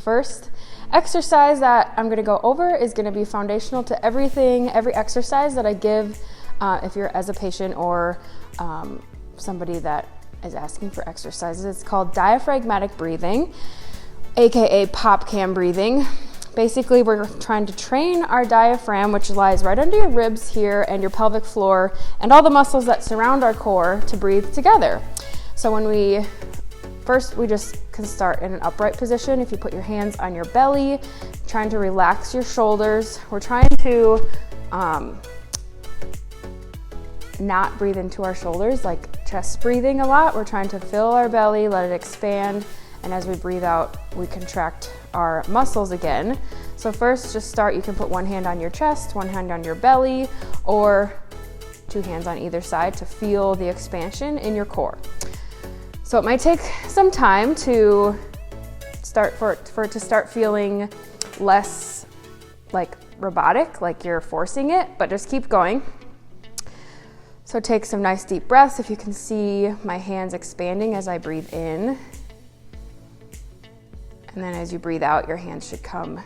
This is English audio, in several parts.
first exercise that I'm gonna go over is gonna be foundational to every exercise that I give if you're as a patient or somebody that is asking for exercises. It's called diaphragmatic breathing, aka pop cam breathing. Basically, we're trying to train our diaphragm, which lies right under your ribs here and your pelvic floor and all the muscles that surround our core, to breathe together. So when we just can start in an upright position. If you put your hands on your belly, trying to relax your shoulders. We're trying to not breathe into our shoulders, like chest breathing a lot. We're trying to fill our belly, let it expand, and as we breathe out, we contract our muscles again. So first, just start, you can put one hand on your chest, one hand on your belly, or two hands on either side to feel the expansion in your core. So it might take some time to for it to start feeling less like robotic, like you're forcing it, but just keep going. So take some nice deep breaths. If you can see my hands expanding as I breathe in. And then as you breathe out, your hands should come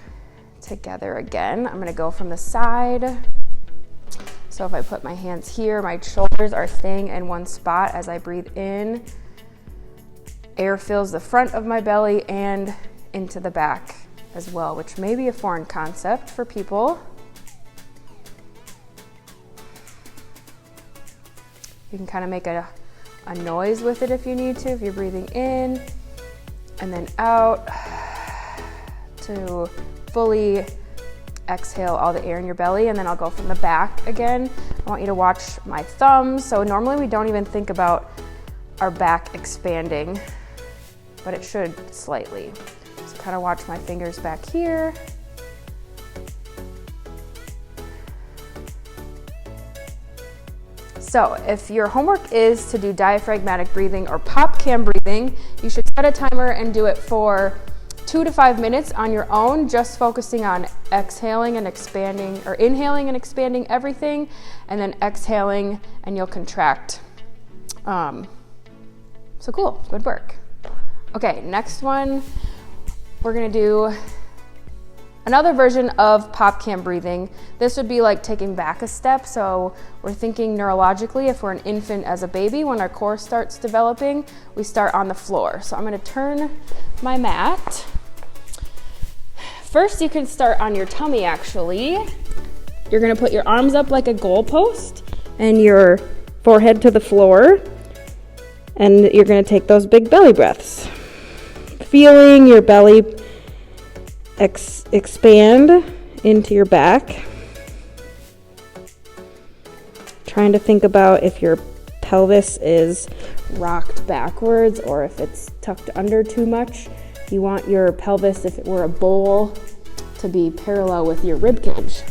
together again. I'm gonna go from the side. So if I put my hands here, my shoulders are staying in one spot as I breathe in. Air fills the front of my belly and into the back as well, which may be a foreign concept for people. You can kind of make a noise with it if you need to, if you're breathing in and then out, to fully exhale all the air in your belly. And then I'll go from the back again. I want you to watch my thumbs. So normally we don't even think about our back expanding, but it should slightly. So kind of watch my fingers back here. So if your homework is to do diaphragmatic breathing or pop cam breathing, you should set a timer and do it for 2 to 5 minutes on your own, just focusing on exhaling and expanding, or inhaling and expanding everything, and then exhaling and you'll contract. So cool, good work. Okay, next one, we're gonna do another version of pop cam breathing. This would be like taking back a step. So we're thinking neurologically, if we're an infant as a baby, when our core starts developing, we start on the floor. So I'm gonna turn my mat. First, you can start on your tummy actually. You're gonna put your arms up like a goalpost and your forehead to the floor. And you're gonna take those big belly breaths. Feeling your belly expand into your back. Trying to think about if your pelvis is rocked backwards or if it's tucked under too much. You want your pelvis, if it were a bowl, to be parallel with your rib cage.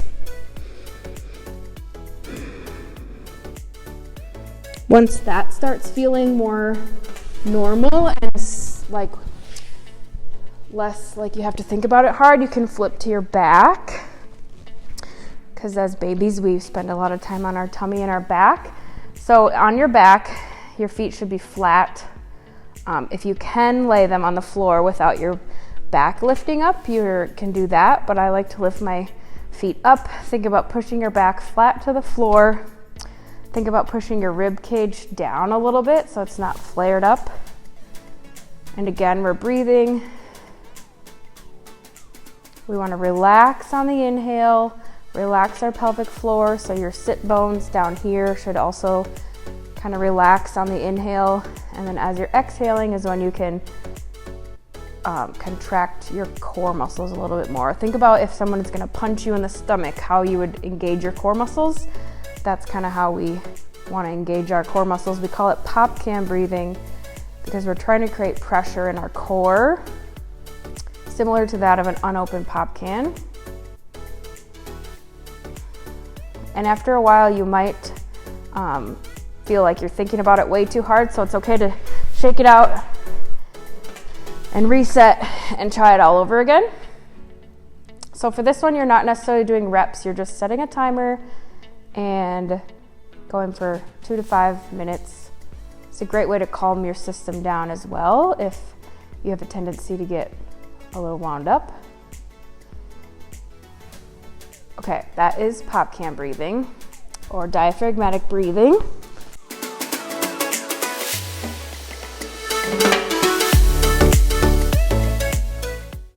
Once that starts feeling more normal and like less like you have to think about it hard, you can flip to your back, because as babies we spend a lot of time on our tummy and our back. So on your back, your feet should be flat. If you can lay them on the floor without your back lifting up, you can do that, but I like to lift my feet up. Think about pushing your back flat to the floor. Think about pushing your rib cage down a little bit so it's not flared up. And again, we're breathing. We want to relax on the inhale, relax our pelvic floor, so your sit bones down here should also kind of relax on the inhale. And then as you're exhaling is when you can contract your core muscles a little bit more. Think about if someone is going to punch you in the stomach, how you would engage your core muscles. That's kind of how we want to engage our core muscles. We call it pop cam breathing because we're trying to create pressure in our core, similar to that of an unopened pop can. And after a while, you might feel like you're thinking about it way too hard, so it's okay to shake it out and reset and try it all over again. So for this one, you're not necessarily doing reps, you're just setting a timer and going for 2 to 5 minutes. It's a great way to calm your system down as well if you have a tendency to get a little wound up. Okay, that is pop can breathing or diaphragmatic breathing.